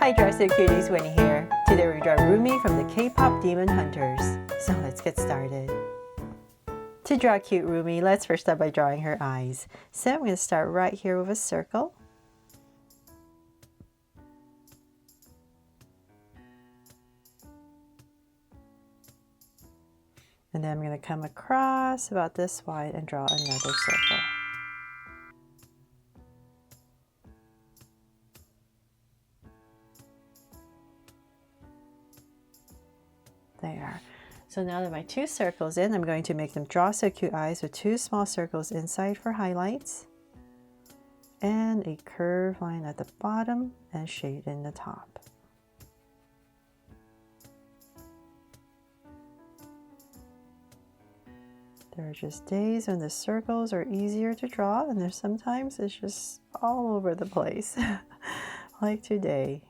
Hi Dressed Cuties, Winnie here. Today we draw Rumi from the K-pop Demon Hunters. So let's get started. To draw cute Rumi, let's first start by drawing her eyes. So I'm going to start right here with a circle. And then I'm going to come across about this wide and draw another circle. There. So now that my two circles in, I'm going to make them draw so cute eyes with two small circles inside for highlights and a curved line at the bottom and shade in the top. There are just days when the circles are easier to draw, and there's sometimes it's just all over the place, like today.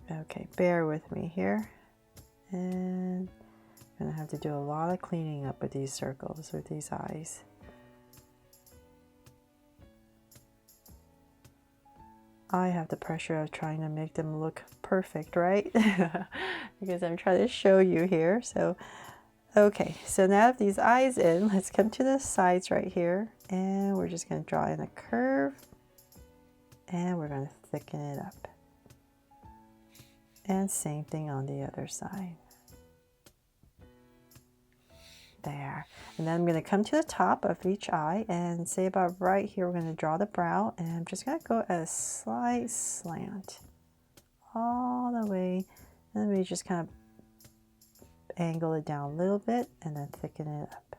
Okay, bear with me here. And I'm gonna have to do a lot of cleaning up with these circles, with these eyes. I have the pressure of trying to make them look perfect, right? Because I'm trying to show you here. So, okay, so now with these eyes in, let's come to the sides right here. And we're just gonna draw in a curve. And we're gonna thicken it up. And same thing on the other side. There. And then I'm going to come to the top of each eye and say about right here, we're going to draw the brow. And I'm just going to go at a slight slant all the way. And then we just kind of angle it down a little bit and then thicken it up.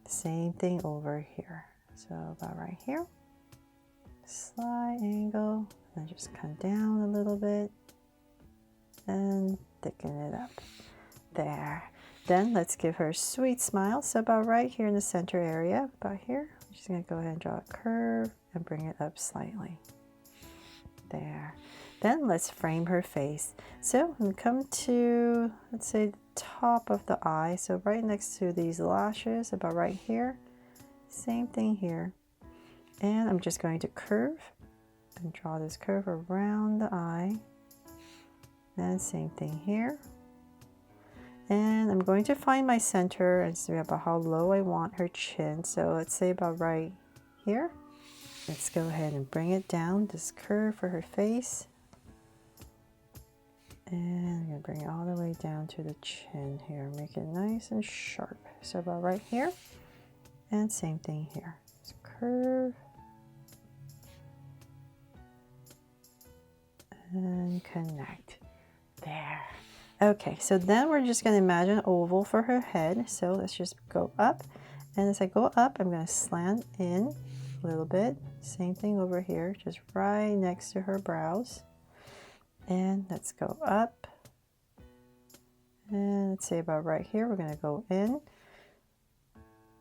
Same thing over here. So about right here. Slight angle. And just come down a little bit and thicken it up. There. Then let's give her a sweet smile. So about right here in the center area, about here, I'm just going to go ahead and draw a curve and bring it up slightly. There. Then let's frame her face. So I'm going to come to, let's say, the top of the eye. So right next to these lashes, about right here. Same thing here. And I'm just going to curve and draw this curve around the eye. And same thing here. And I'm going to find my center and see about how low I want her chin. So let's say about right here. Let's go ahead and bring it down, this curve for her face. And I'm going to bring it all the way down to the chin here. Make it nice and sharp. So about right here. And same thing here. Just curve. And connect. There. Okay, so then we're just going to imagine an oval for her head. So let's just go up. And as I go up, I'm going to slant in a little bit. Same thing over here, just right next to her brows. And let's go up. And let's say about right here, we're going to go in,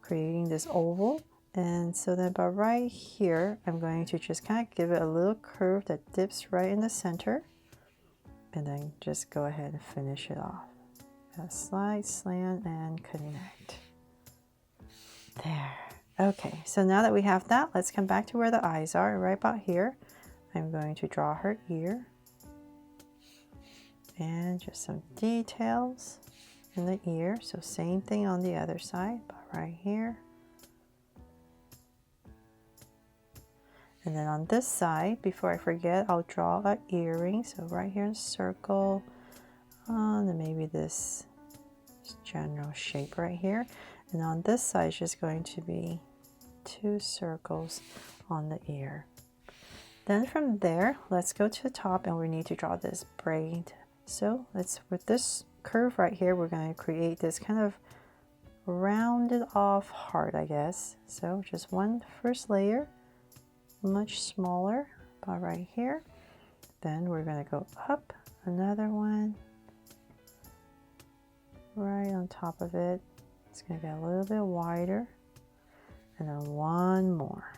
creating this oval. And so then about right here, I'm going to just kind of give it a little curve that dips right in the center. And then just go ahead and finish it off. A slight slant and connect. There. Okay, so now that we have that, let's come back to where the eyes are. Right about here, I'm going to draw her ear. And just some details in the ear. So same thing on the other side, about right here. And then on this side, before I forget, I'll draw an earring. So right here in circle, and then maybe this general shape right here. And on this side, it's just going to be two circles on the ear. Then from there, let's go to the top and we need to draw this braid. So let's, with this curve right here, we're going to create this kind of rounded off heart, I guess. So just one first layer. Much smaller, about right here. Then we're going to go up another one right on top of it. It's going to get a little bit wider, and then one more.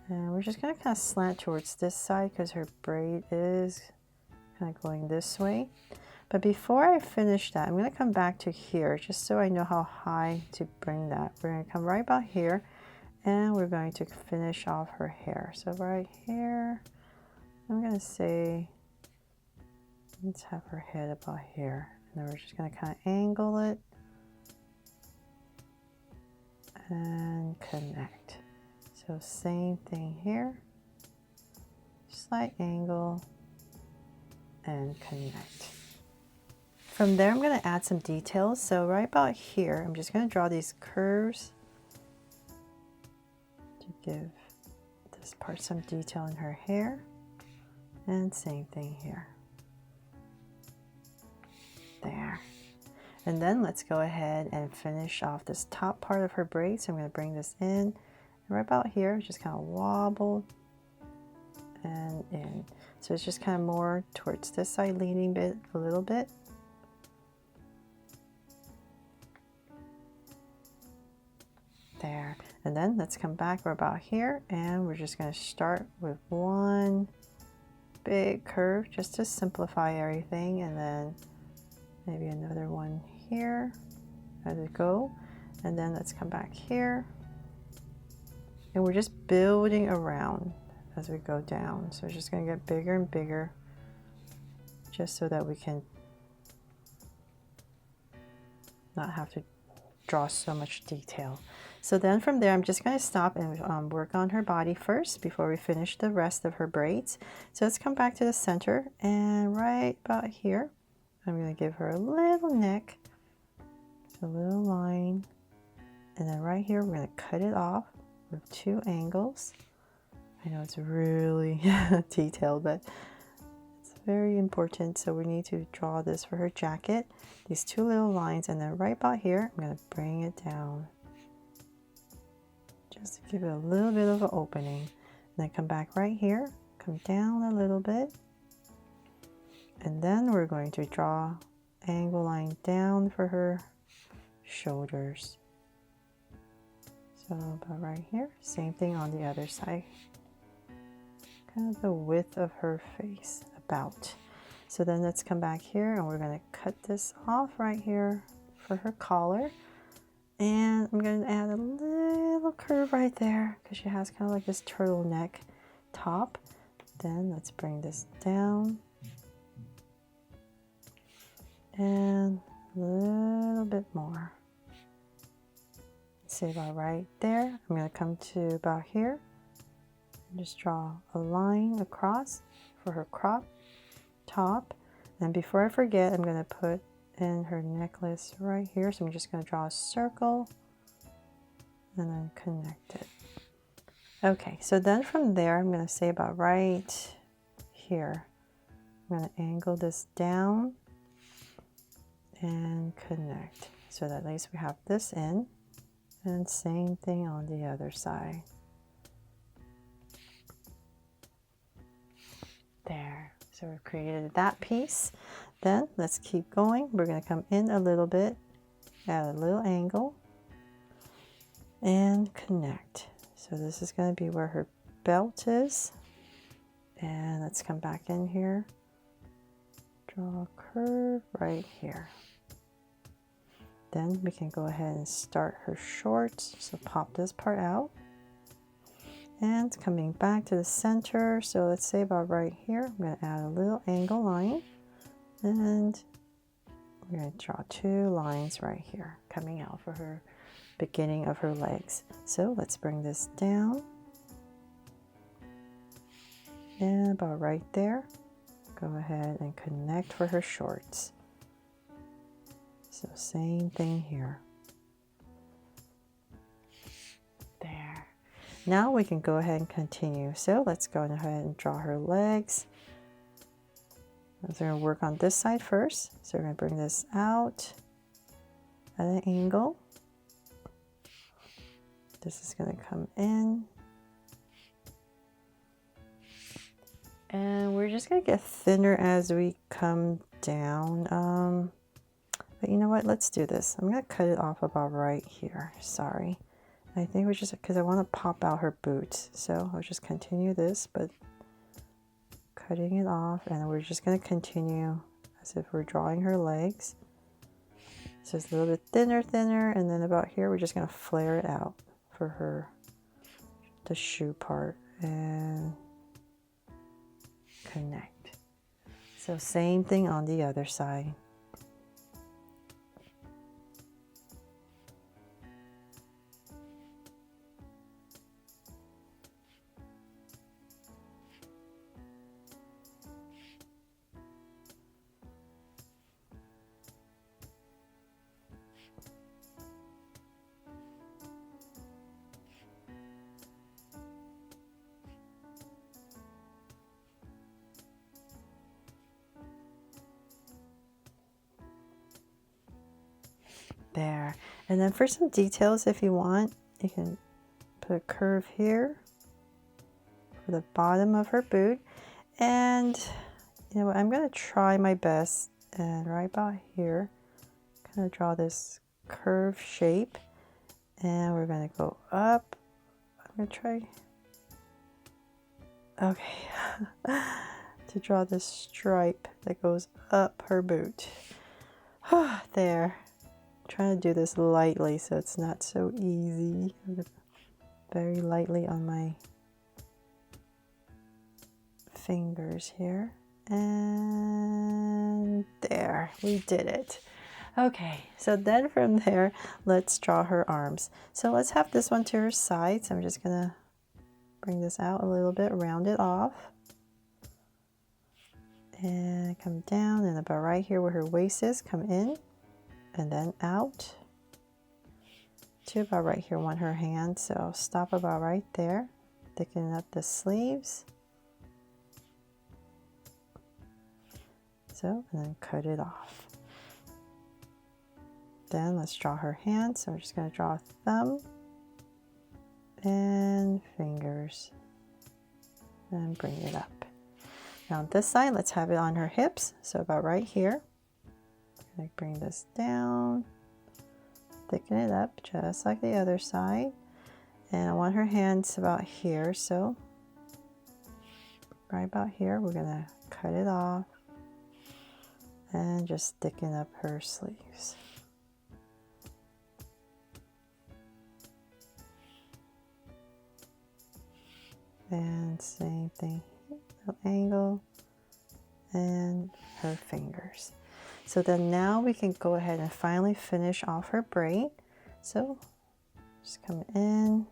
And we're just going to kind of slant towards this side because her braid is kind of going this way. But before I finish that, I'm going to come back to here just so I know how high to bring that. We're going to come right about here. And we're going to finish off her hair. So right here, I'm going to say, let's have her head about here. And then we're just going to kind of angle it and connect. So same thing here, slight angle and connect. From there, I'm going to add some details. So right about here, I'm just going to draw these curves to give this part some detail in her hair. And same thing here. There. And then let's go ahead and finish off this top part of her braid. So I'm going to bring this in. And right about here, just kind of wobble and in. So it's just kind of more towards this side, leaning a little bit. There. And then let's come back. We're about here, and we're just going to start with one big curve just to simplify everything, and then maybe another one here as we go. And then let's come back here, and we're just building around as we go down. So it's just going to get bigger and bigger just so that we can not have to draw so much detail. So then from there, I'm just going to stop and work on her body first before we finish the rest of her braids. So let's come back to the center, and right about here, I'm going to give her a little neck, a little line, and then right here, we're going to cut it off with 2 angles. I know it's really detailed, but it's very important. So we need to draw this for her jacket, these 2 little lines, and then right about here, I'm going to bring it down. Just to give it a little bit of an opening. And then come back right here, come down a little bit. And then we're going to draw angle line down for her shoulders. So about right here, same thing on the other side. Kind of the width of her face, about. So then let's come back here, and we're going to cut this off right here for her collar. And I'm going to add a little curve right there because she has kind of like this turtleneck top. Then let's bring this down. And a little bit more. Say about right there. I'm going to come to about here. And just draw a line across for her crop top. And before I forget, I'm going to put in her necklace right here. So I'm just going to draw a circle and then connect it. Okay, so then from there, I'm going to say about right here. I'm going to angle this down and connect so that at least we have this in, and same thing on the other side. There. So we've created that piece. Then let's keep going. We're going to come in a little bit, add a little angle, and connect. So this is going to be where her belt is. And let's come back in here. Draw a curve right here. Then we can go ahead and start her shorts. So pop this part out. And coming back to the center. So let's say about right here, I'm going to add a little angle line. And we're going to draw 2 lines right here coming out for her beginning of her legs. So let's bring this down. And about right there, go ahead and connect for her shorts. So same thing here. There. Now we can go ahead and continue. So let's go ahead and draw her legs. So we're going to work on this side first. So we're going to bring this out at an angle. This is going to come in. And we're just going to get thinner as we come down. But you know what? Let's do this. I'm going to cut it off about right here. Sorry. I think we're just because I want to pop out her boots. So I'll just continue this, but cutting it off, and we're just going to continue as if we're drawing her legs. So it's a little bit thinner, and then about here we're just going to flare it out for her the shoe part and connect. So same thing on the other side. There. And then for some details, if you want, you can put a curve here for the bottom of her boot. And you know what, I'm going to try my best, and right about here, kind of draw this curve shape, and we're going to go up. I'm going to try, okay, to draw this stripe that goes up her boot. There. Trying to do this lightly so it's not so easy. Very lightly on my fingers here. And there, we did it. Okay, so then from there, let's draw her arms. So let's have this one to her side. So I'm just gonna bring this out a little bit, round it off. And come down, and about right here where her waist is, come in. And then out to about right here, want her hand, so stop about right there, thicken up the sleeves, so, and then cut it off. Then let's draw her hand, so I'm just going to draw a thumb and fingers and bring it up. Now on this side, let's have it on her hips, so about right here. I bring this down, thicken it up just like the other side, and I want her hands about here, so right about here we're gonna cut it off and just thicken up her sleeves. And same thing, little angle, and her fingers. So then now we can go ahead and finally finish off her braid. So just come in.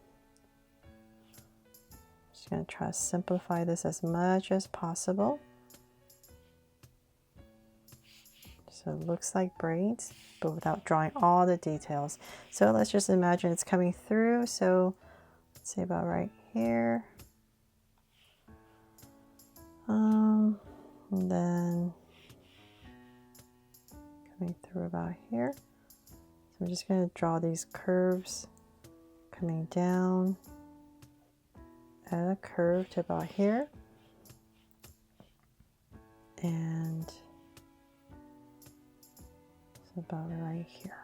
Just going to try to simplify this as much as possible. So it looks like braids, but without drawing all the details. So let's just imagine it's coming through. So let's say about right here. And then coming through about here. So I'm just going to draw these curves coming down, add a curve to about here, and so about right here.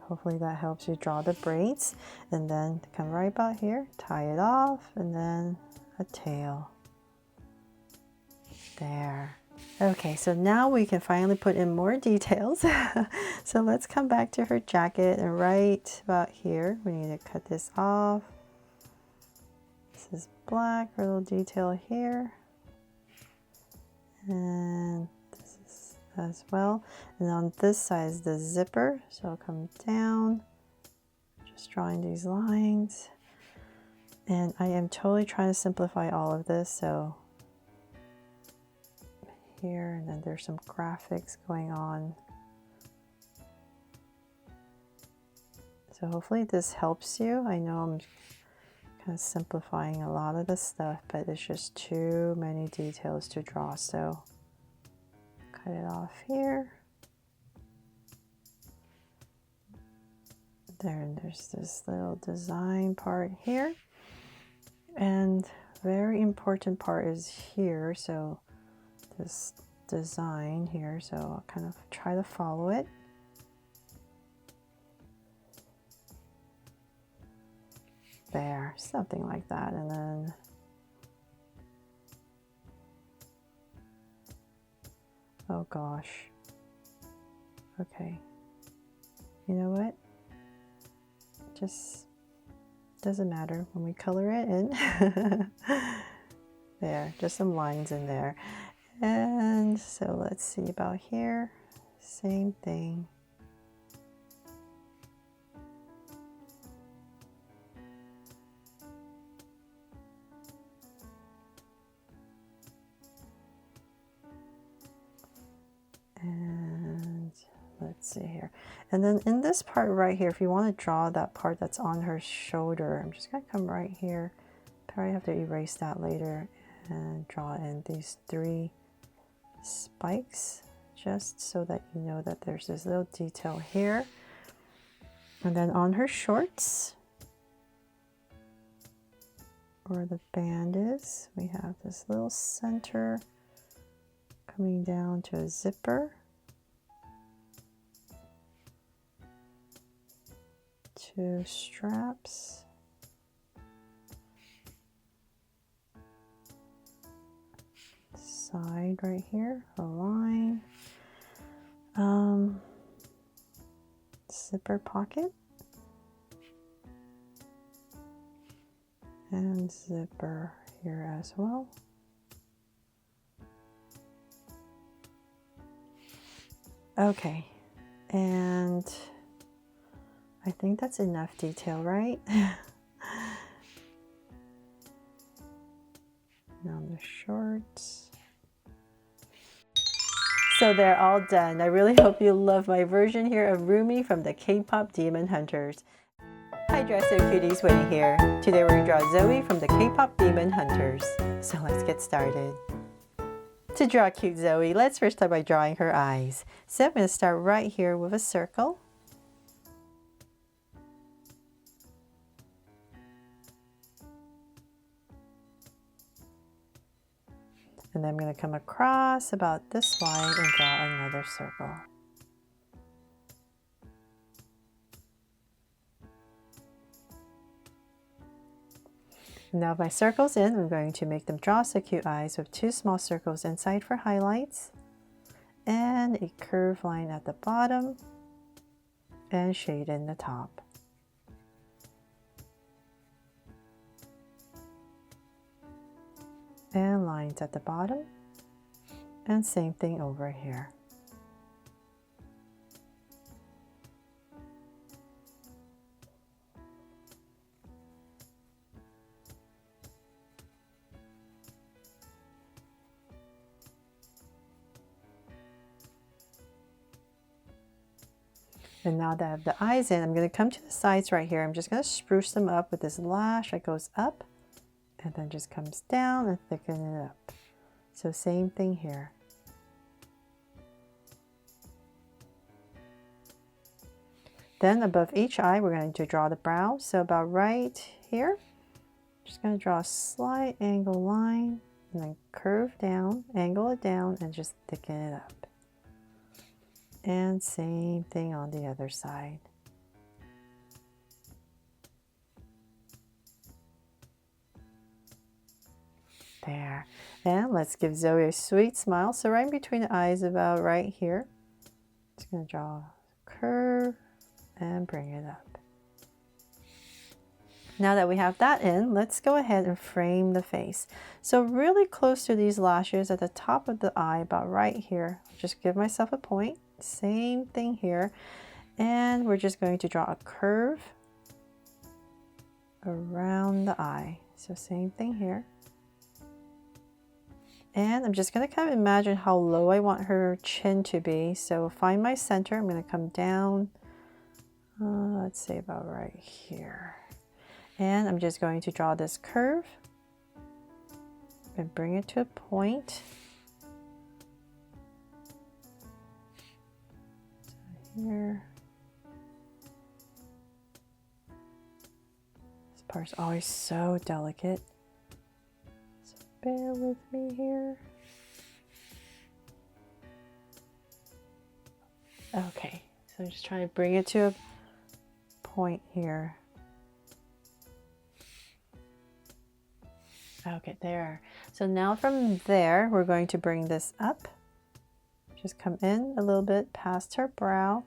Hopefully that helps you draw the braids, and then come right about here, tie it off, and then a tail. There. Okay, so now we can finally put in more details. So let's come back to her jacket, and right about here, we need to cut this off. This is black, a little detail here. And as well, and on this side is the zipper, so I'll come down, just drawing these lines, and I am totally trying to simplify all of this. So here, and then there's some graphics going on, so hopefully this helps you. I know I'm kind of simplifying a lot of the stuff, but it's just too many details to draw, so cut it off here. There, and there's this little design part here. And very important part is here. So this design here. So I'll kind of try to follow it. There, something like that. And then Oh gosh. Okay. You know what? Just doesn't matter when we color it in. There, just some lines in there. And so let's see about here. Same thing. And let's see here. And then in this part right here, if you want to draw that part that's on her shoulder, I'm just going to come right here. Probably have to erase that later and draw in these 3 spikes just so that you know that there's this little detail here. And then on her shorts, where the band is, we have this little center coming down to a zipper, 2 straps, side right here, a line, zipper pocket, and zipper here as well. Okay, and I think that's enough detail, right? Now the shorts. So they're all done. I really hope you love my version here of Rumi from the K-pop Demon Hunters. Hi Dresser Cuties, Winnie here. Today we're going to draw Zoey from the K-pop Demon Hunters. So let's get started. To draw cute Zoey, let's first start by drawing her eyes. So I'm going to start right here with a circle. And then I'm going to come across about this wide and draw another circle. Now with my circles in, I'm going to make them draw so cute eyes with 2 small circles inside for highlights and a curved line at the bottom and shade in the top. And lines at the bottom, and same thing over here. And now that I have the eyes in, I'm going to come to the sides right here. I'm just going to spruce them up with this lash that goes up and then just comes down and thicken it up. So same thing here. Then above each eye, we're going to draw the brow. So about right here, just going to draw a slight angle line and then curve down, angle it down, and just thicken it up. And same thing on the other side. There. And let's give Zoey a sweet smile. So right in between the eyes, about right here, just going to draw a curve and bring it up. Now that we have that in, let's go ahead and frame the face. So really close to these lashes at the top of the eye, about right here, just give myself a point. Same thing here. And we're just going to draw a curve around the eye. So same thing here. And I'm just going to kind of imagine how low I want her chin to be. So find my center. I'm going to come down, let's say about right here. And I'm just going to draw this curve and bring it to a point. So here. This part's always so delicate. Bear with me here. Okay, so I'm just trying to bring it to a point here. Okay, there. So now from there, we're going to bring this up. Just come in a little bit past her brow,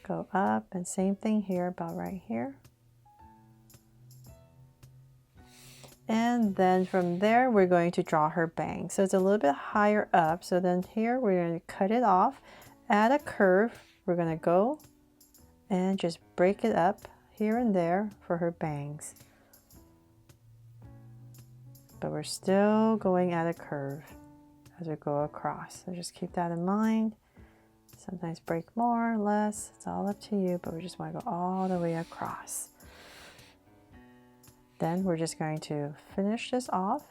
go up, and same thing here, about right here. And then from there, we're going to draw her bangs. So it's a little bit higher up. So then here, we're going to cut it off, add a curve. We're going to go and just break it up here and there for her bangs. But we're still going at a curve as we go across. So just keep that in mind. Sometimes break more, less, it's all up to you, but we just want to go all the way across. Then we're just going to finish this off.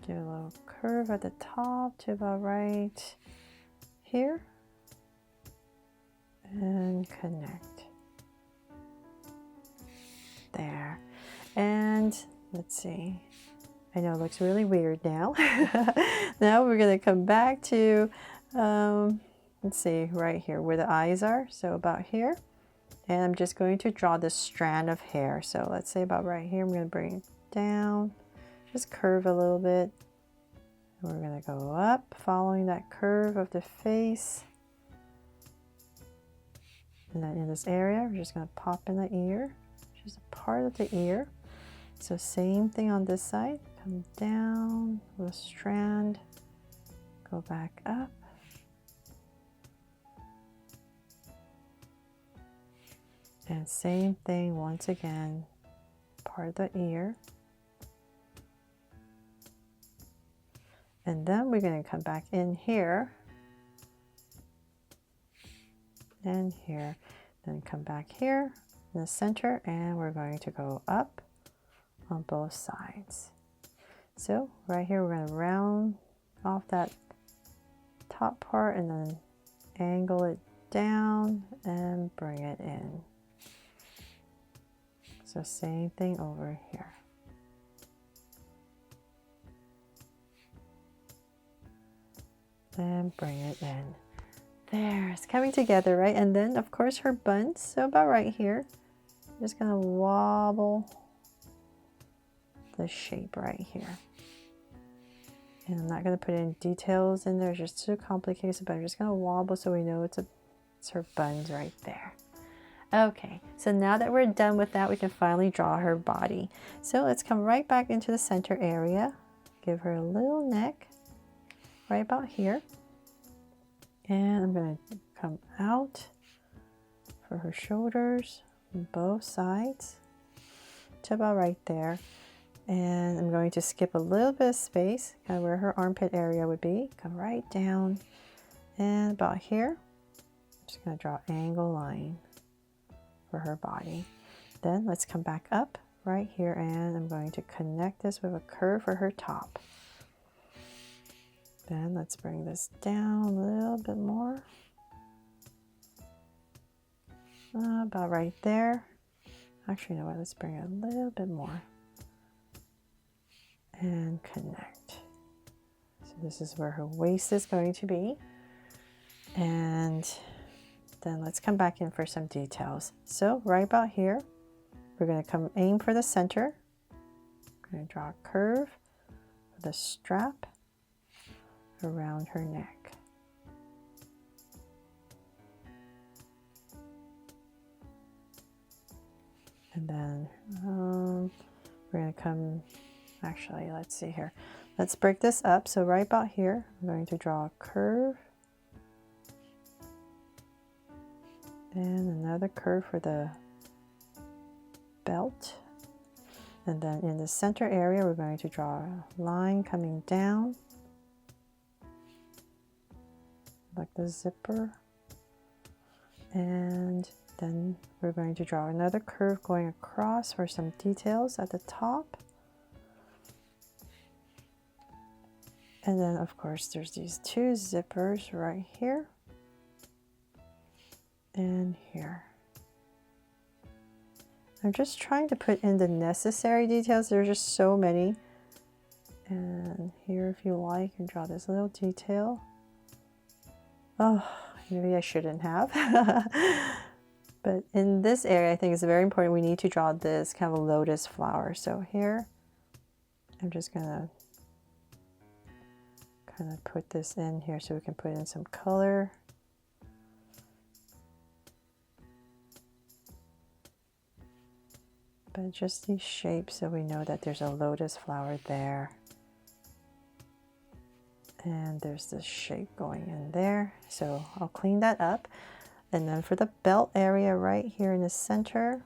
Do a little curve at the top to about right here. And connect. There. And let's see. I know it looks really weird now. Now we're going to come back to, let's see, right here where the eyes are. So about here. And I'm just going to draw this strand of hair. So let's say about right here, I'm going to bring it down, just curve a little bit. And we're going to go up, following that curve of the face. And then in this area, we're just going to pop in the ear, just a part of the ear. So same thing on this side, come down with a strand, go back up. And same thing once again, part of the ear. And then we're going to come back in here and here. Then come back here in the center, and we're going to go up on both sides. So right here, we're going to round off that top part and then angle it down and bring it in. So same thing over here. And bring it in. There, it's coming together, right? And then of course her buns, so about right here. I'm just gonna wobble the shape right here. And I'm not gonna put any details in there, it's just too complicated, but I'm just gonna wobble so we know it's her buns right there. Okay, so now that we're done with that, we can finally draw her body. So let's come right back into the center area. Give her a little neck, right about here. And I'm gonna come out for her shoulders on both sides to about right there. And I'm going to skip a little bit of space, kind of where her armpit area would be. Come right down and about here. I'm just gonna draw an angle line for her body. Then let's come back up right here, and I'm going to connect this with a curve for her top. Then let's bring this down a little bit more. About right there. Actually, you know what? Let's bring it a little bit more. And connect. So this is where her waist is going to be. And then let's come back in for some details. So right about here, we're going to come aim for the center. I'm going to draw a curve for the strap around her neck. And then we're going to come, actually, let's see here. Let's break this up. So right about here, I'm going to draw a curve. And another curve for the belt. And then in the center area, we're going to draw a line coming down, like the zipper. And then we're going to draw another curve going across for some details at the top. And then, of course, there's these two zippers right here and here. I'm just trying to put in the necessary details. There's just so many. And here, if you like, you can draw this little detail. Oh, maybe I shouldn't have. But in this area, I think it's very important. We need to draw this kind of a lotus flower. So here, I'm just gonna kind of put this in here so we can put in some color. But just these shapes so we know that there's a lotus flower there. And there's this shape going in there. So I'll clean that up. And then for the belt area right here in the center,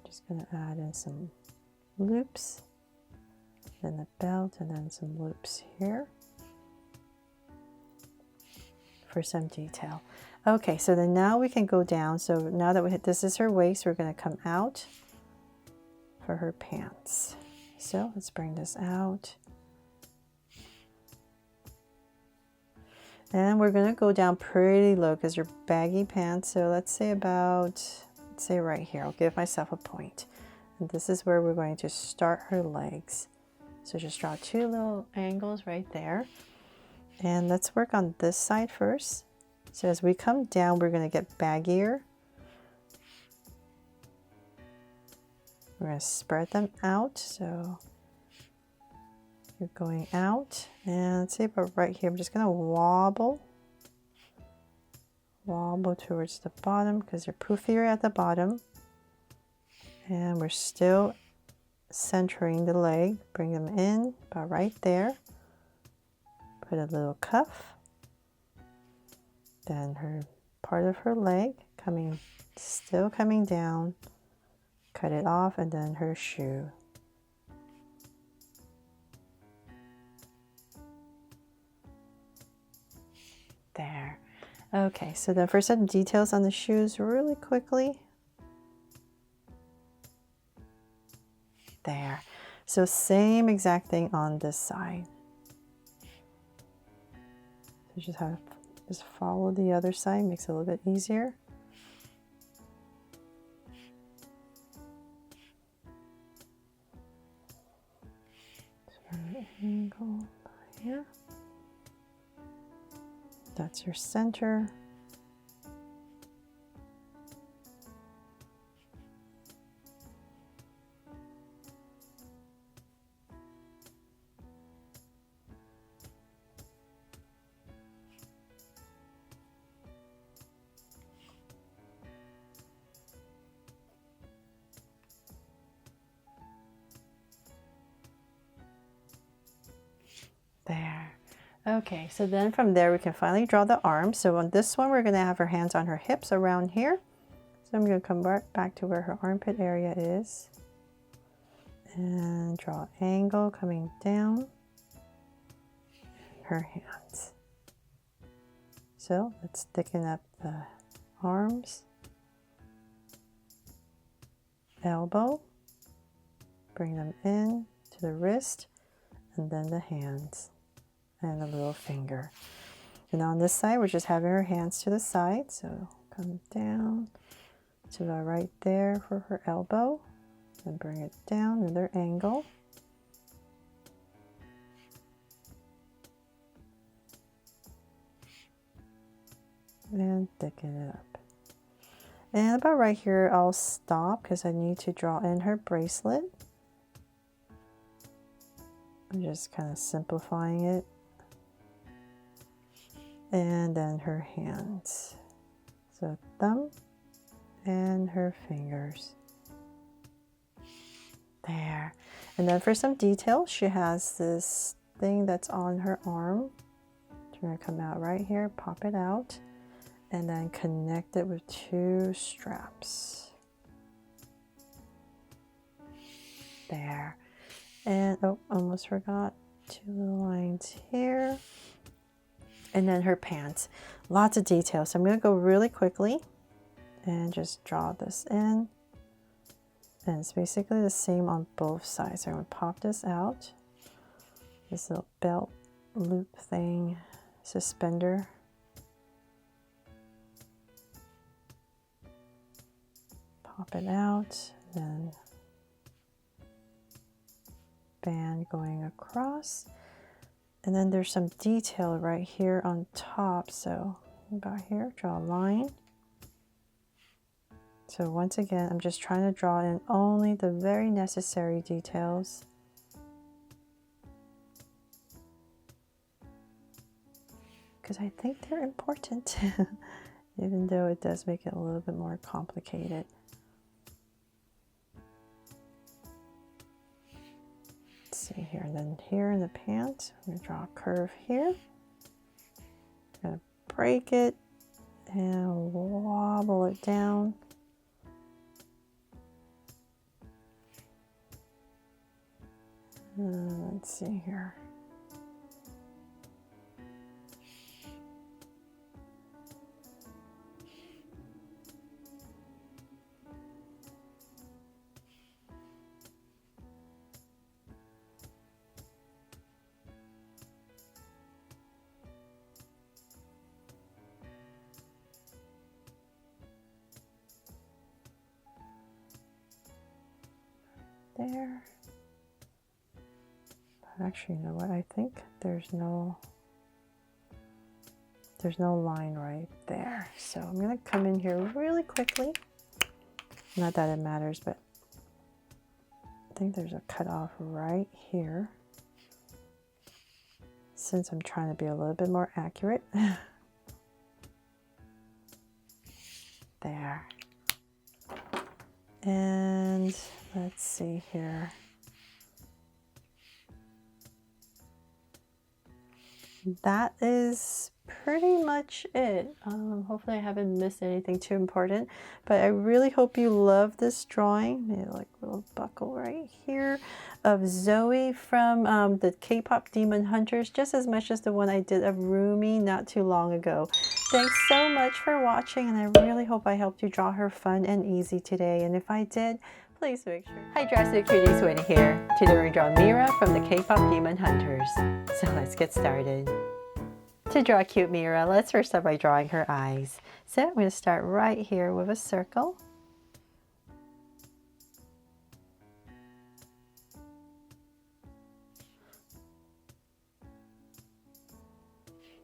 just gonna add in some loops. Then the belt and then some loops here for some detail. Okay, so then now we can go down. So now that we hit, this is her waist, we're gonna come out for her pants. So let's bring this out. And we're gonna go down pretty low because you're baggy pants. So let's say about, let's say right here, I'll give myself a point. And this is where we're going to start her legs. So just draw two little angles right there. And let's work on this side first. So as we come down, we're gonna get baggier. We're gonna spread them out. So you're going out, and let's see about right here. I'm just gonna wobble towards the bottom because they're poofier at the bottom. And we're still centering the leg. Bring them in about right there. Put a little cuff. Then her part of her leg still coming down. Cut it off, and then her shoe. There. Okay, so then for some details on the shoes really quickly. There. So same exact thing on this side. So just follow the other side, makes it a little bit easier. Angle here. That's your center. There. Okay, so then from there we can finally draw the arms. So on this one we're going to have her hands on her hips around here. So I'm going to come back to where her armpit area is. And draw an angle coming down. Her hands. So let's thicken up the arms. Elbow. Bring them in to the wrist. And then the hands. And a little finger. And on this side, we're just having her hands to the side. So come down to the right there for her elbow. And bring it down, another angle. And thicken it up. And about right here, I'll stop because I need to draw in her bracelet. I'm just kind of simplifying it. And then her hands. So thumb and her fingers. There. And then for some detail, she has this thing that's on her arm. So we're going to come out right here, pop it out, and then connect it with two straps. There. And, oh, almost forgot. Two little lines here. And then her pants. Lots of detail. So I'm going to go really quickly and just draw this in. And it's basically the same on both sides. So I'm going to pop this out. This little belt loop thing, suspender. Pop it out. Then band going across. And then there's some detail right here on top. So about here, draw a line. So once again, I'm just trying to draw in only the very necessary details. because I think they're important, even though it does make it a little bit more complicated. Let's see here, and then here in the pants, I'm going to draw a curve here. I'm going to break it and wobble it down. Let's see here. There. But actually, you know what? I think there's no line right there. So I'm going to come in here really quickly. Not that it matters, but I think there's a cutoff right here. Since I'm trying to be a little bit more accurate. There. And let's see here. That is pretty much it. Hopefully I haven't missed anything too important, but I really hope you love this drawing. Maybe like a little buckle right here of Zoey from the K-pop Demon Hunters, just as much as the one I did of Rumi not too long ago. Thanks so much for watching, and I really hope I helped you draw her fun and easy today. And if I did, please make sure. Hi, Drastic Cuties, Winnie here. Today we're drawing Meera from the K-pop Demon Hunters. So let's get started. To draw cute Meera, let's first start by drawing her eyes. So I'm going to start right here with a circle.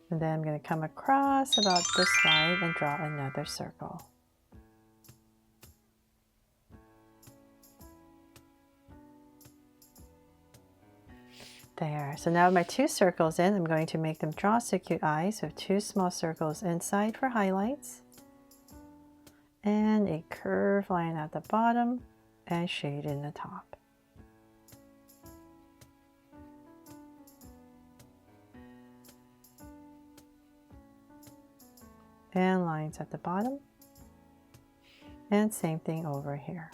And then I'm going to come across about this wide and draw another circle. There. So now with my two circles in, I'm going to make them draw so cute eyes. So 2 small circles inside for highlights. And a curved line at the bottom and shade in the top. And lines at the bottom. And same thing over here.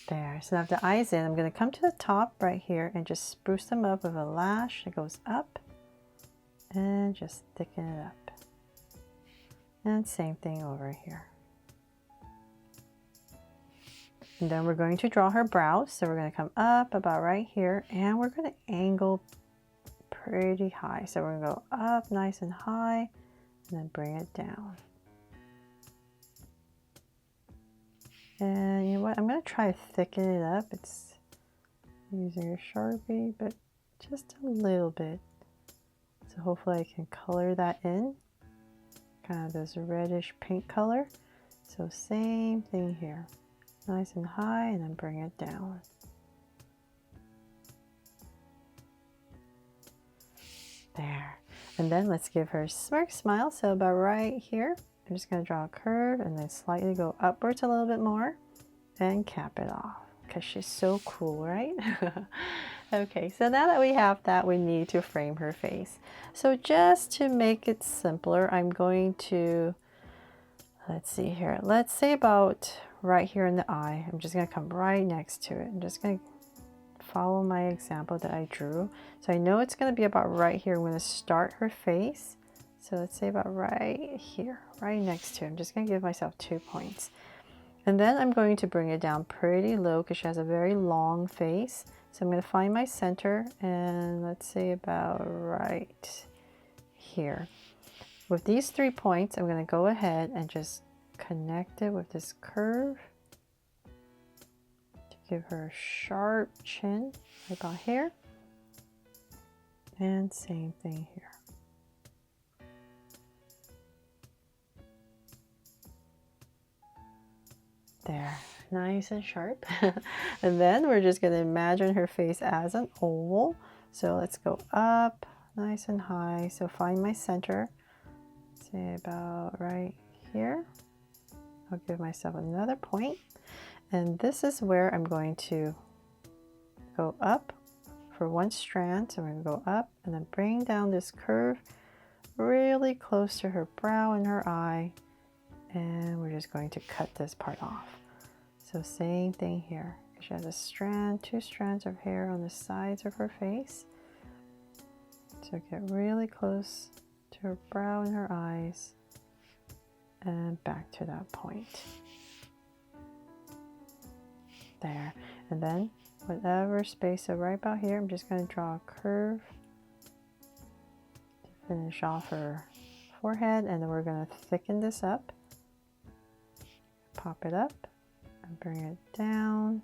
There, so now with the eyes in, I'm going to come to the top right here and just spruce them up with a lash that goes up and just thicken it up. And same thing over here. And then we're going to draw her brows. So we're going to come up about right here and we're going to angle pretty high. So we're going to go up nice and high and then bring it down. And you know what, I'm going to try to thicken it up. It's using a Sharpie, but just a little bit. So hopefully I can color that in. Kind of this reddish pink color. So same thing here. Nice and high and then bring it down. There. And then let's give her a smirk smile. So about right here. I'm just going to draw a curve and then slightly go upwards a little bit more and cap it off because she's so cool, right? Okay, so now that we have that, we need to frame her face. So just to make it simpler, I'm going to, let's see here, let's say about right here in the eye. I'm just going to come right next to it. I'm just going to follow my example that I drew. So I know it's going to be about right here. I'm going to start her face. So let's say about right here, right next to it. I'm just going to give myself 2 points. And then I'm going to bring it down pretty low because she has a very long face. So I'm going to find my center and let's say about right here. With these 3 points, I'm going to go ahead and just connect it with this curve to give her a sharp chin right about here. And same thing here. There, nice and sharp. And then we're just going to imagine her face as an oval. So let's go up nice and high. So find my center, say about right here. I'll give myself another point. And this is where I'm going to go up for one strand. So we're going to go up and then bring down this curve really close to her brow and her eye. And we're just going to cut this part off. So same thing here. She has a strand, 2 strands of hair on the sides of her face. So get really close to her brow and her eyes and back to that point. There. And then whatever space, so right about here, I'm just going to draw a curve to finish off her forehead, and then we're going to thicken this up. Pop it up and bring it down.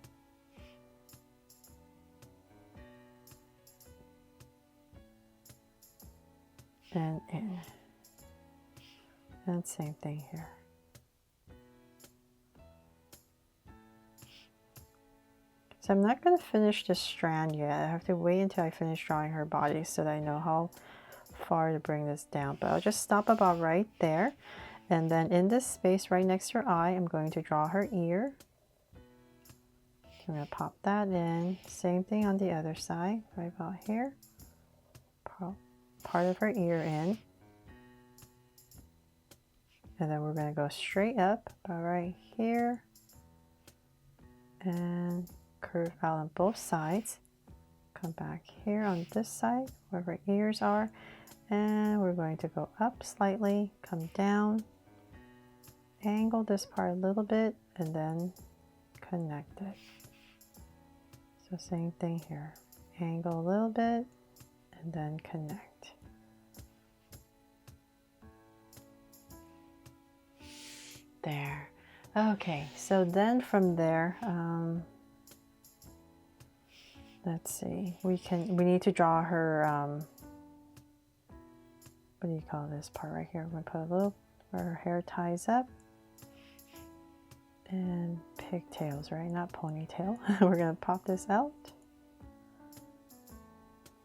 And in. And same thing here. So I'm not going to finish this strand yet. I have to wait until I finish drawing her body so that I know how far to bring this down. But I'll just stop about right there. And then in this space right next to her eye, I'm going to draw her ear. So I'm going to pop that in. Same thing on the other side, right about here. Part of her ear in. And then we're going to go straight up about right here. And curve out on both sides. Come back here on this side where her ears are. And we're going to go up slightly, come down. Angle this part a little bit and then connect it. So same thing here. Angle a little bit and then connect. There. Okay, so then from there, let's see. We need to draw her. What do you call this part right here? We're gonna put a little where her hair ties up. And pigtails, right? Not ponytail. We're going to pop this out.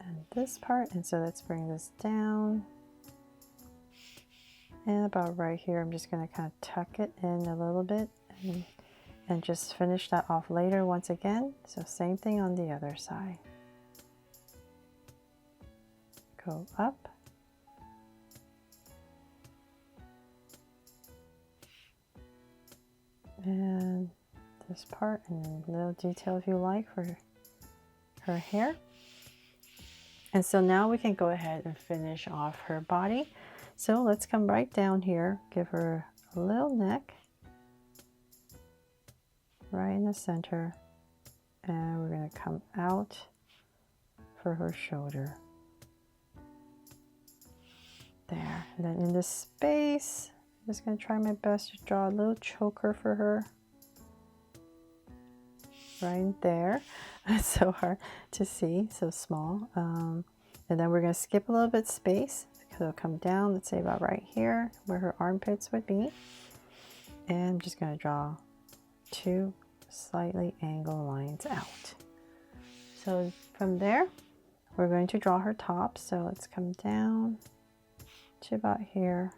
And this part. And so let's bring this down. And about right here, I'm just going to kind of tuck it in a little bit. And just finish that off later once again. So same thing on the other side. Go up. And this part, and a little detail if you like for her hair. And so now we can go ahead and finish off her body. So let's come right down here, give her a little neck right in the center, and we're going to come out for her shoulder. There. And then in this space, I'm just going to try my best to draw a little choker for her. Right there. It's so hard to see, so small. And then we're going to skip a little bit space. So it'll come down, let's say about right here, where her armpits would be. And I'm just going to draw 2 slightly angled lines out. So from there, we're going to draw her top. So let's come down to about here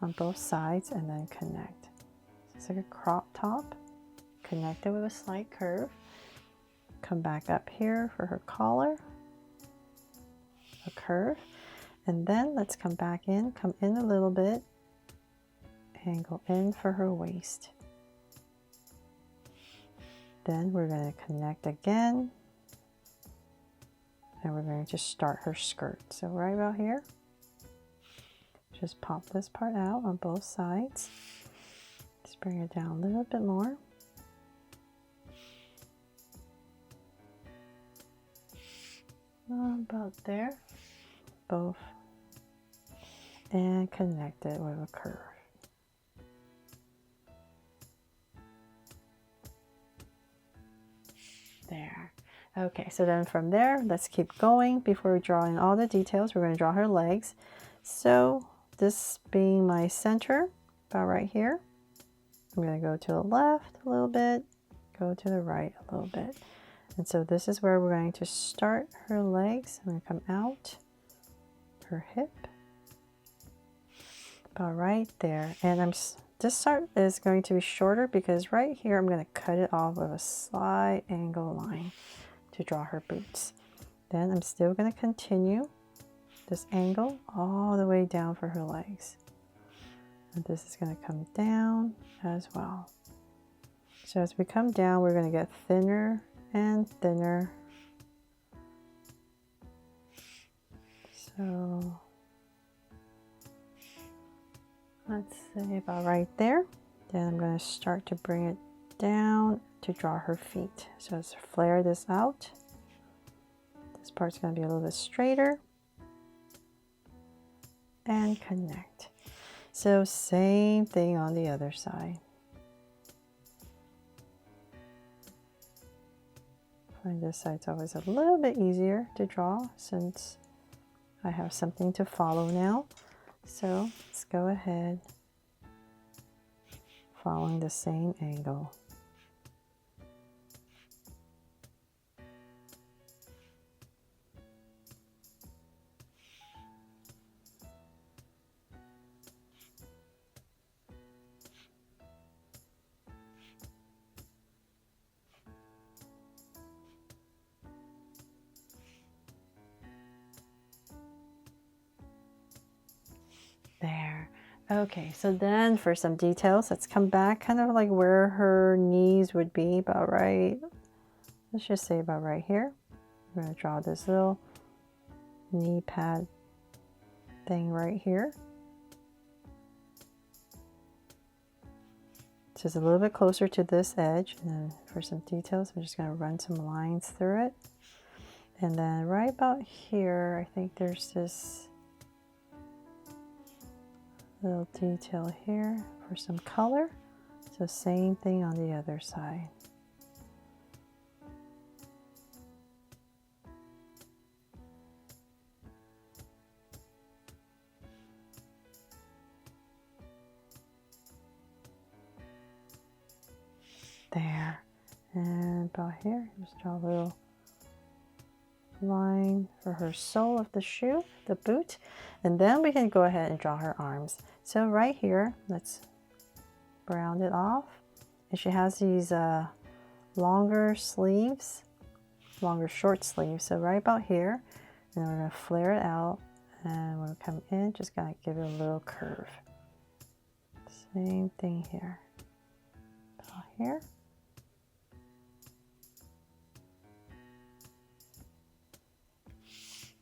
on both sides and then connect. So it's like a crop top, connect it with a slight curve. Come back up here for her collar, a curve, and then let's come back in, come in a little bit, angle in for her waist. Then we're going to connect again, and we're going to just start her skirt. So right about here, just pop this part out on both sides. Just bring it down a little bit more. About there, both, and connect it with a curve. There. Okay, so then from there, let's keep going. Before we draw in all the details, we're going to draw her legs. So this being my center, about right here, I'm going to go to the left a little bit, go to the right a little bit. And so this is where we're going to start her legs. I'm going to come out, her hip, about right there. And this part is going to be shorter because right here I'm going to cut it off with a slight angle line to draw her boots. Then I'm still going to continue this angle all the way down for her legs. And this is going to come down as well. So as we come down, we're going to get thinner and thinner. So let's say about right there. Then I'm going to start to bring it down to draw her feet. So let's flare this out. This part's going to be a little bit straighter. And connect. So same thing on the other side. I find this side's always a little bit easier to draw since I have something to follow now. So let's go ahead, following the same angle. There. Okay, so then for some details, let's come back kind of like where her knees would be, about right, let's just say about right here. I'm going to draw this little knee pad thing right here. Just a little bit closer to this edge. And then for some details, I'm just going to run some lines through it. And then right about here, I think there's this little detail here for some color. So same thing on the other side. There. And about here, just draw a little line for her sole of the shoe, the boot, and then we can go ahead and draw her arms. So right here, let's round it off, and she has these longer sleeves, longer short sleeves, so right about here, and we're going to flare it out, and we'll come in, just gotta give it a little curve. Same thing here, about here.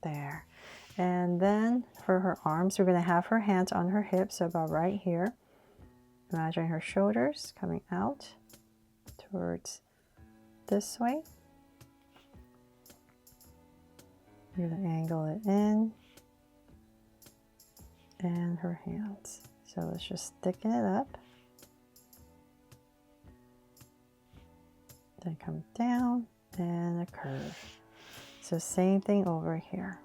There. And then for her arms, we're going to have her hands on her hips, so about right here. Imagine her shoulders coming out towards this way. You're going to angle it in, and her hands. So let's just thicken it up. Then come down and a curve. So same thing over here.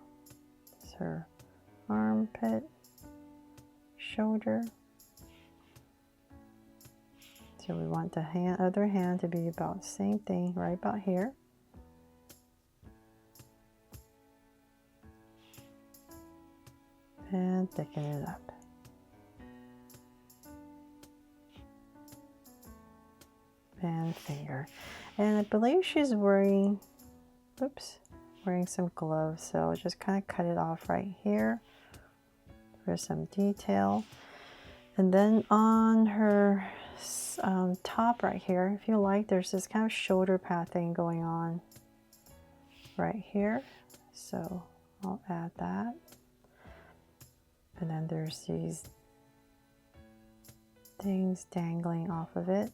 It's her armpit, shoulder. So we want the other hand to be about the same thing, right about here. And thicken it up. And finger. And I believe she's wearing, oops, wearing some gloves, so I'll just kind of cut it off right here for some detail. And then on her top right here, if you like, there's this kind of shoulder pad thing going on right here, so I'll add that. And then there's these things dangling off of it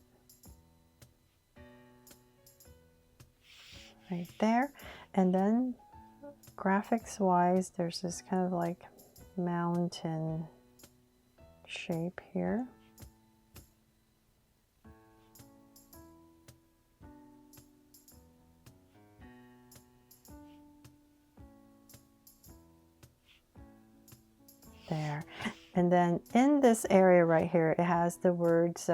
right there. And then graphics wise, there's this kind of like mountain shape here. There. And then in this area right here, it has the words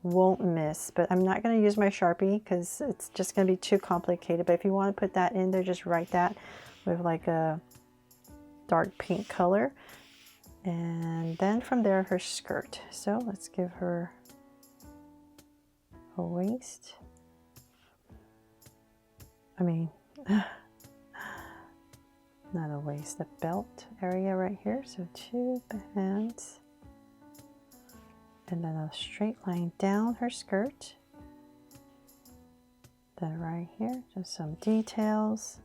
won't miss, but I'm not going to use my Sharpie because it's just going to be too complicated. But if you want to put that in there, just write that with like a dark pink color. And then from there, her skirt. So let's give her a waist. I mean, not a waist, a belt area right here. So 2 bands. And then a straight line down her skirt. Then right here, just some details.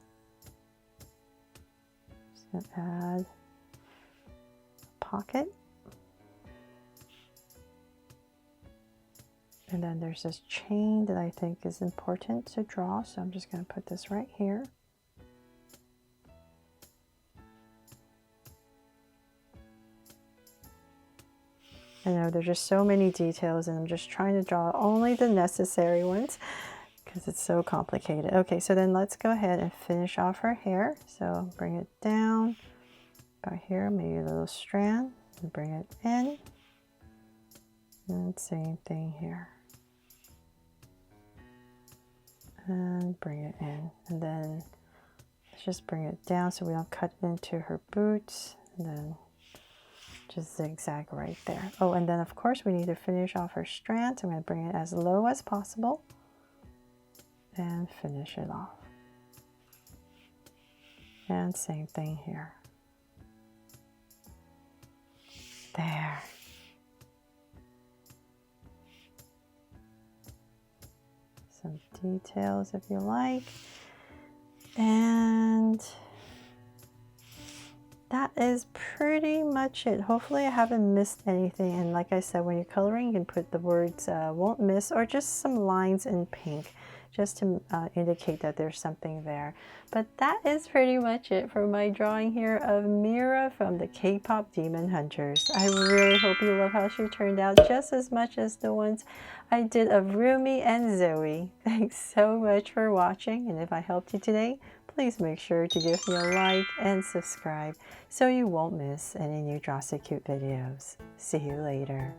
Just gonna add a pocket. And then there's this chain that I think is important to draw. So I'm just gonna put this right here. I know there's just so many details and I'm just trying to draw only the necessary ones because it's so complicated. Okay, so then let's go ahead and finish off her hair. So bring it down about here, maybe a little strand, and bring it in. And same thing here. And bring it in. And then let's just bring it down so we don't cut into her boots. And then just zigzag right there. Oh, and then of course we need to finish off her strands. I'm going to bring it as low as possible and finish it off. And same thing here. There. Some details if you like. And that is pretty much it. Hopefully I haven't missed anything. And like I said, when you're coloring, you can put the words won't miss or just some lines in pink just to indicate that there's something there. But that is pretty much it for my drawing here of Meera from the K-pop Demon Hunters. I really hope you love how she turned out just as much as the ones I did of Rumi and Zoey. Thanks so much for watching, and if I helped you today, please make sure to give me a like and subscribe so you won't miss any new Draw So Cute videos. See you later.